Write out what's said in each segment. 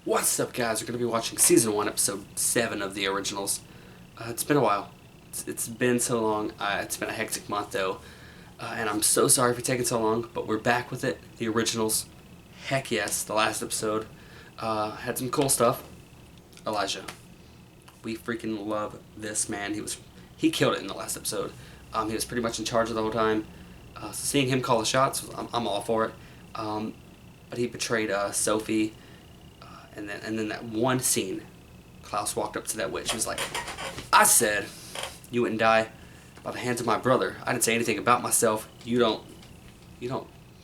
What's up, guys? We're going to be watching Season 1, Episode 7 of the originals. It's been a while. It's been so long. It's been a hectic month, though. And I'm so sorry for taking so long, but we're back with it. The originals. Heck yes, the last episode. Had some cool stuff. Elijah. We freaking love this man. He killed it in the last episode. He was pretty much in charge of the whole time. So seeing him call the shots, I'm all for it. But he betrayed Sophie. And then that one scene, Klaus walked up to that witch and was like, I said you wouldn't die by the hands of my brother. I didn't say anything about myself. You don't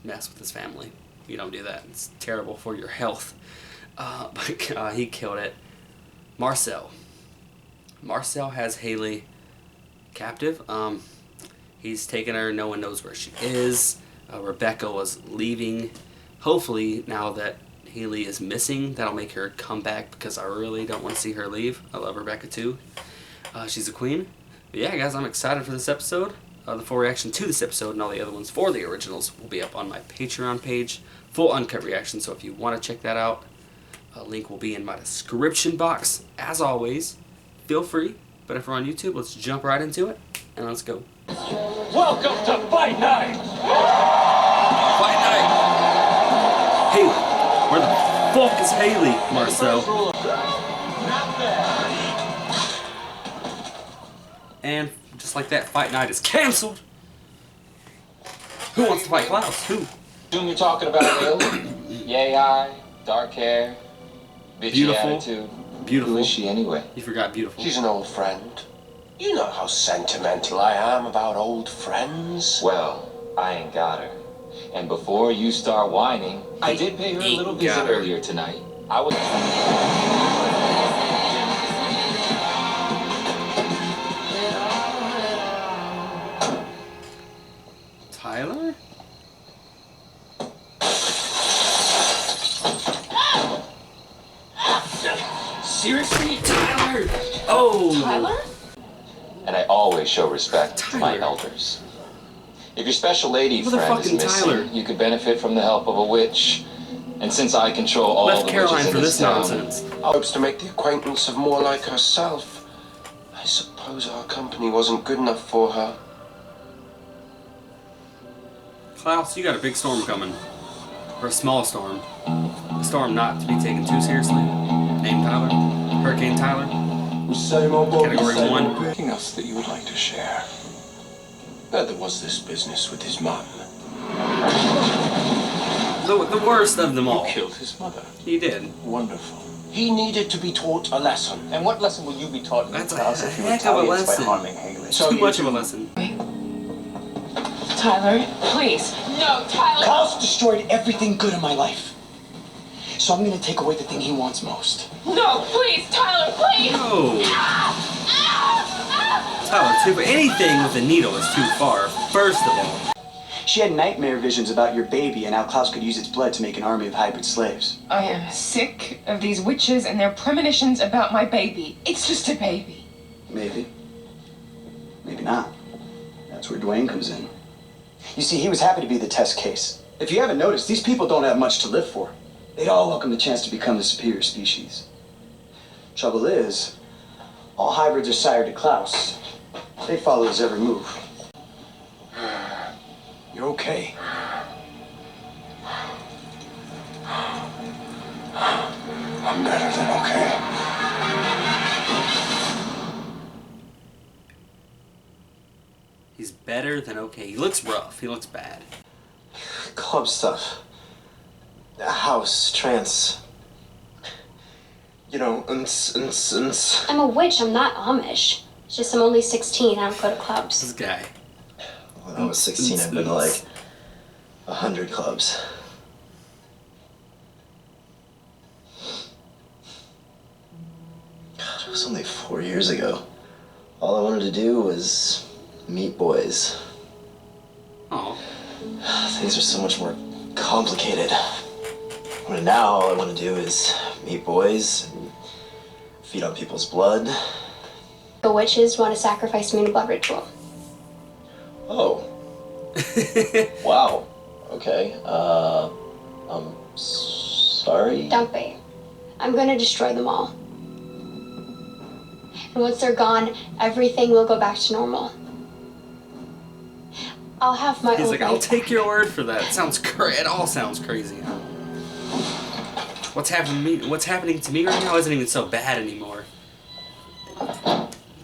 mess with his family. You don't do that. It's terrible for your health. But he killed it. Marcel has Haley captive. He's taken her. No one knows where she is. Rebecca was leaving. Hopefully, now that Haley is missing, that'll make her come back, because I really don't want to see her leave. I love Rebecca too. She's a queen. But yeah, guys, I'm excited for this episode. The full reaction to this episode and all the other ones for the originals will be up on my Patreon page. Full uncut reaction, so if you want to check that out, a link will be in my description box. As always, feel free. But if we're on YouTube, let's jump right into it, and let's go. Welcome to Fight Night! Fight Night! Haley! Where the fuck is Haley, Marcel? And just like that, Fight Night is cancelled. Who wants to fight Klaus? Who? Assume you're talking about Haley? Yay eye, dark hair, bitchy Beautiful. attitude. Beautiful. Who is she anyway? You forgot beautiful. She's an old friend. You know how sentimental I am about old friends. Well, I ain't got her. And before you start whining, I did pay her a little visit earlier tonight. I was... Tyler? Seriously? Tyler! Oh! Tyler? And I always show respect to my Tyler. elders. If your special lady friend is Motherfucking missing, Tyler. you could benefit from the help of a witch. And since I control all Left the Caroline witches in for this this town, nonsense. Hopes to make the acquaintance of more like herself. I suppose our company wasn't good enough for her. Klaus, you got a big storm coming. Or a small storm. A storm not to be taken too seriously. Named Tyler. Hurricane Tyler. Category 1. Anything else that you would like to share? There was this business with his mum. The worst of them all. Killed his mother. He did. Wonderful. He needed to be taught a lesson. And what lesson will you be taught in That's the class a if you heck of a retaliate by lesson. harming Haley? Too much of a lesson. Tyler, please. No, Tyler. Klaus destroyed everything good in my life. So I'm gonna take away the thing he wants most. No, please, Tyler, please. No. Tyler, too. Anything with a needle is too far, first of all. She had nightmare visions about your baby and how Klaus could use its blood to make an army of hybrid slaves. I am sick of these witches and their premonitions about my baby. It's just a baby. Maybe. Maybe not. That's where Dwayne comes in. You see, he was happy to be the test case. If you haven't noticed, these people don't have much to live for. They'd all welcome the chance to become the superior species. Trouble is, all hybrids are sired to Klaus. They follow his every move. You're okay. I'm better than okay. He's better than okay. He looks rough. He looks bad. Club stuff. House, trance. You know, I'm a witch, I'm not Amish. It's just I'm only 16, I don't go to This clubs. guy. When I was 16, I've been to like 100 clubs. God, it was only 4 years ago. All I wanted to do was meet boys. Oh. Things are so much more complicated. But now all I want to do is meet boys, and feed on people's blood. The witches want to sacrifice me in a blood ritual. Oh. Wow. Okay. I'm sorry. Don't be. I'm gonna destroy them all. And once they're gone, everything will go back to normal. I'll have my He's old like, I'll life take back. your word for that. It sounds it all sounds crazy. What's happening to me right now isn't even so bad anymore.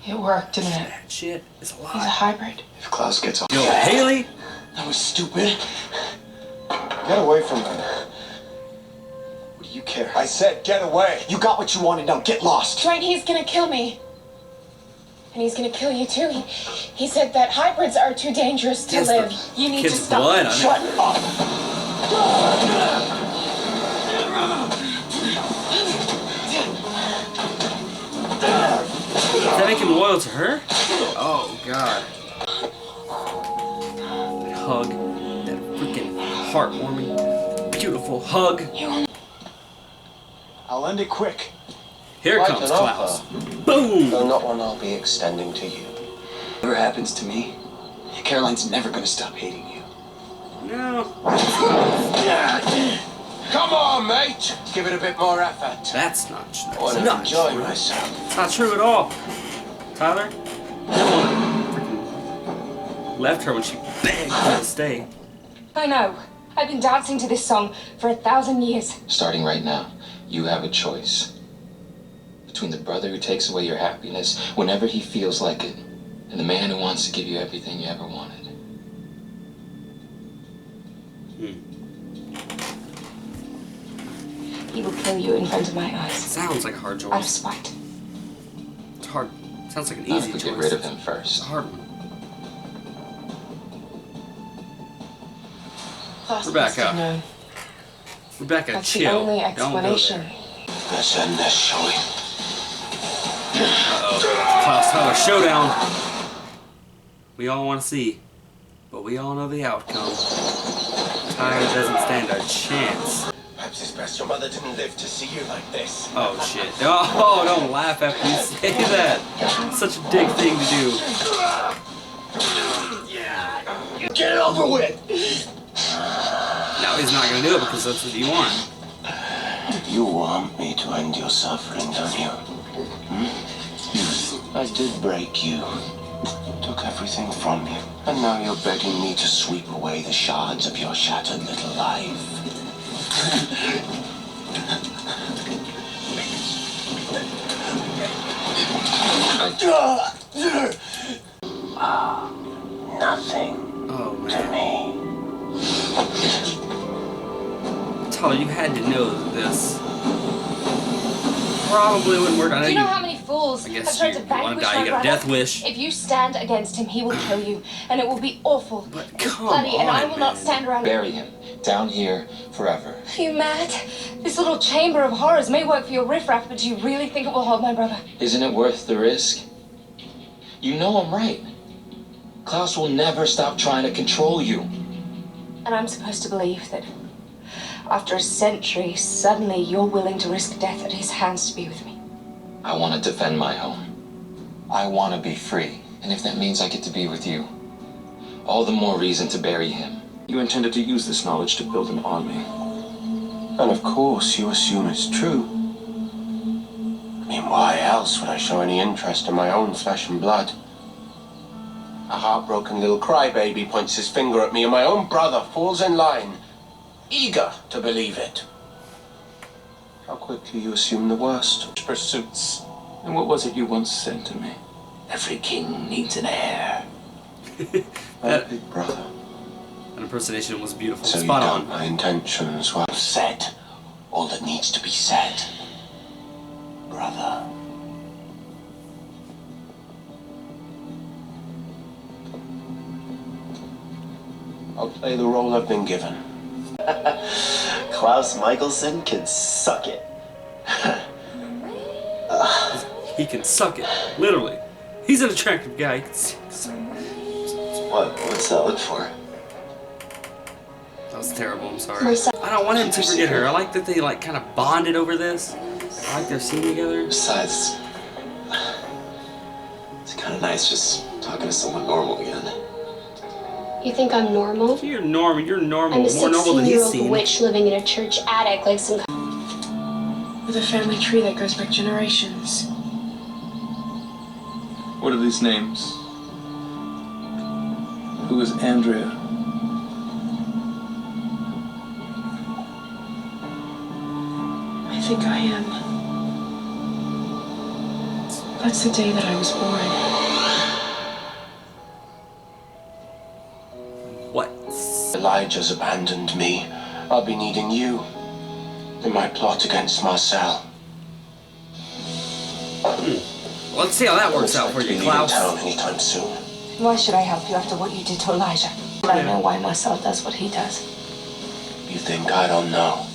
It worked, didn't it? That shit is a He's a lie. hybrid. If Klaus gets off. Yo, Haley? That was stupid. Get away from her. What do you care? I said get away. You got what you wanted, now get lost. Dwayne, he's gonna kill me. And he's gonna kill you too. He said that hybrids are too dangerous to Yes, live. the You need to kid's stop. blood on it. Shut up. Does that make him loyal to her? Oh, God. That hug. That freaking heartwarming, beautiful hug. I'll end it quick. Here Quite comes an Klaus. offer. Boom! Though not one I'll be extending to you. Whatever happens to me, Caroline's never gonna stop hating you. No. Come on, mate! Give it a bit more effort. That's not true. I want That's to not enjoy true. myself. It's not true at all. Tyler? Freaking left her when she begged her to stay. I know. I've been dancing to this song for 1,000 years. Starting right now, you have a choice. Between the brother who takes away your happiness whenever he feels like it, and the man who wants to give you everything you ever wanted. He will kill you in front of my eyes. Sounds like a hard Out of choice. spite. It's hard. Sounds like an Not easy if we choice. get rid of him It's first. a hard one. Klaus Rebecca. must have known. Rebecca, That's chill. the only Don't go explanation. there. Let's end this, shall we? Klaus Tyler showdown. We all want to see, but we all know the outcome. Tyler doesn't stand a chance. Perhaps it's best your mother didn't live to see you like this. Oh shit. Oh, don't laugh after you say that. It's such a dick thing to do. Get it over with! No, he's not gonna do it because that's what you want. You want me to end your suffering, don't you? I did break you. Took everything from you. And now you're begging me to sweep away the shards of your shattered little life. Nothing Oh to man. me. Tyler, you had to know that this probably wouldn't work. I know Do you know how many fools I have guess tried you to wanna vanquish die, my you got a brother? death wish. If you stand against him, he will kill you, and it will be awful. But and come bloody, and I on, will not man. stand around. Bury him down here forever. Are you mad? This little chamber of horrors may work for your riffraff, but do you really think it will hold my brother? Isn't it worth the risk? You know I'm right. Klaus will never stop trying to control you. And I'm supposed to believe that after a century, suddenly you're willing to risk death at his hands to be with me. I want to defend my home. I want to be free. And if that means I get to be with you, all the more reason to bury him. You intended to use this knowledge to build an army. And of course, you assume it's true. I mean, why else would I show any interest in my own flesh and blood? A heartbroken little crybaby points his finger at me, and my own brother falls in line, eager to believe it. How quickly you assume the worst. Pursuits. And what was it you once said to me? Every king needs an heir. My That- big brother. That impersonation was beautiful. So you Spot doubt on. my intentions. Well, I've said all that needs to be said, brother. I'll play the role I've been given. Klaus Michelson can suck it. He can suck it. Literally. He's an attractive guy. He can suck. What's that look for? That was terrible. I'm sorry. My son- I don't want him to forget her. I like that they like kind of bonded over this. I like their scene together. Besides, it's kind of nice just talking to someone normal again. You think I'm normal? You're normal. You're normal. I'm a More normal than he's 16-year-old seen. witch living in a church attic like some. With a family tree that goes back generations. What are these names? Who is Andrea? I think I am. That's the day that I was born. What? Elijah's abandoned me. I'll be needing you in my plot against Marcel. Let's see how that works out for you, Klaus. Town anytime soon. Why should I help you after what you did to Elijah? I don't know why Marcel does what he does. You think I don't know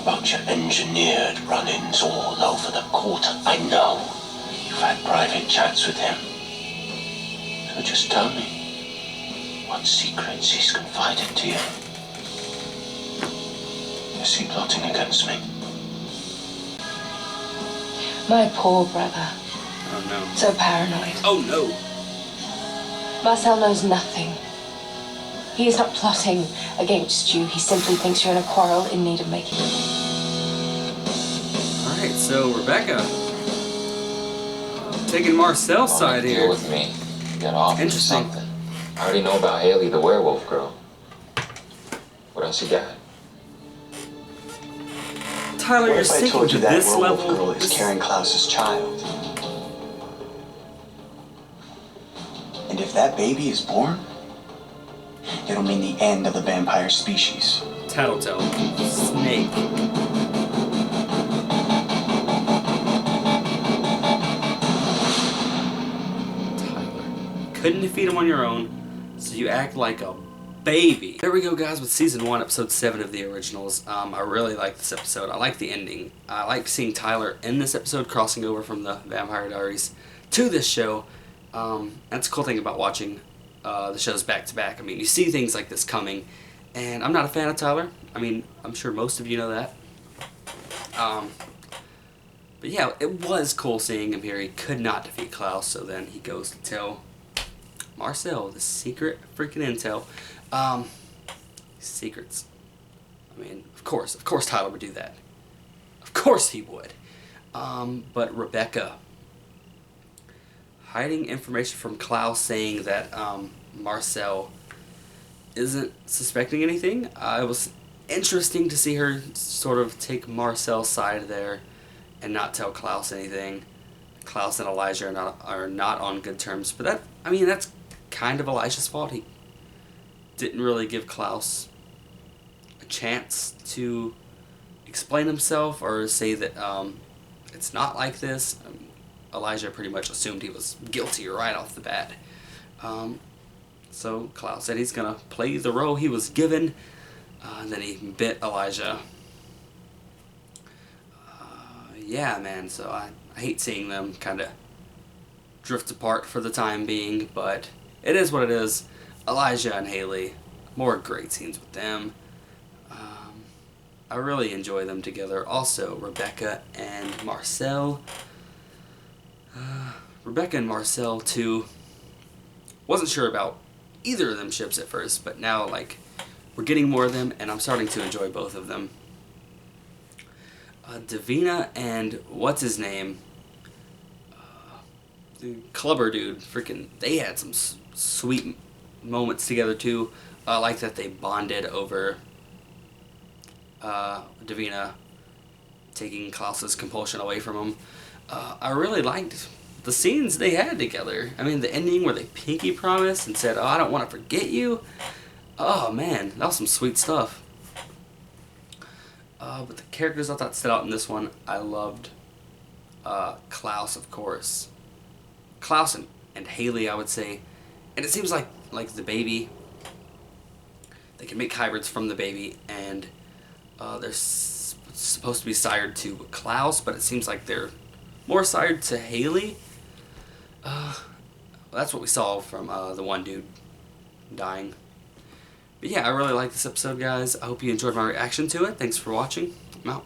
about your engineered run-ins all over the court? I know. You've had private chats with him. So just tell me what secrets he's confided to you. Is he plotting against me? My poor brother. Oh no. So paranoid. Oh no. Marcel knows nothing. He is not plotting against you. He simply thinks you're in a quarrel in need of making. Alright, so Rebecca. Taking Marcel's side Deal here. with me. You gotta offer me Interesting. something. I already know about Haley, the werewolf girl. What else you got? Tyler, What you're if I sinking told to you that this werewolf level? girl is Karen Klaus's child? And if that baby is born, it'll mean the end of the vampire species. Tattletale. Snake. Tyler. Couldn't defeat him on your own, so you act like a baby. There we go, guys, with season 1, episode 7 of the originals. I really like this episode. I like the ending. I like seeing Tyler in this episode crossing over from the Vampire Diaries to this show. That's a cool thing about watching the shows back to back. I mean, you see things like this coming, and I'm not a fan of Tyler. I mean, I'm sure most of you know that. But yeah, it was cool seeing him here. He could not defeat Klaus, so then he goes to tell Marcel the secret freaking intel. Secrets. I mean, of course Tyler would do that. Of course he would. But Rebecca hiding information from Klaus saying that Marcel isn't suspecting anything. It was interesting to see her sort of take Marcel's side there and not tell Klaus anything. Klaus and Elijah are not on good terms, but that's kind of Elijah's fault. He didn't really give Klaus a chance to explain himself or say that it's not like this. Elijah pretty much assumed he was guilty right off the bat. So Klaus said he's gonna play the role he was given, and then he bit Elijah. Yeah, man, so I hate seeing them kind of drift apart for the time being, but it is what it is. Elijah and Haley, more great scenes with them. I really enjoy them together. Also, Rebecca and Marcel. Rebecca and Marcel, too. Wasn't sure about either of them ships at first, but now, like, we're getting more of them, and I'm starting to enjoy both of them. Davina and what's his name? The Clubber dude. Freaking, they had some sweet moments together, too. I like that they bonded over Davina taking Klaus's compulsion away from him. I really liked the scenes they had together. I mean, the ending where they pinky promised and said, "Oh, I don't want to forget you." Oh man, that was some sweet stuff. But the characters I thought stood out in this one, I loved Klaus, of course. Klaus and Haley, I would say. And it seems like the baby, they can make hybrids from the baby, and they're supposed to be sired to Klaus, but it seems like they're more sired to Haley. That's what we saw from the one dude dying. But yeah, I really like this episode, guys. I hope you enjoyed my reaction to it. Thanks for watching. I'm out.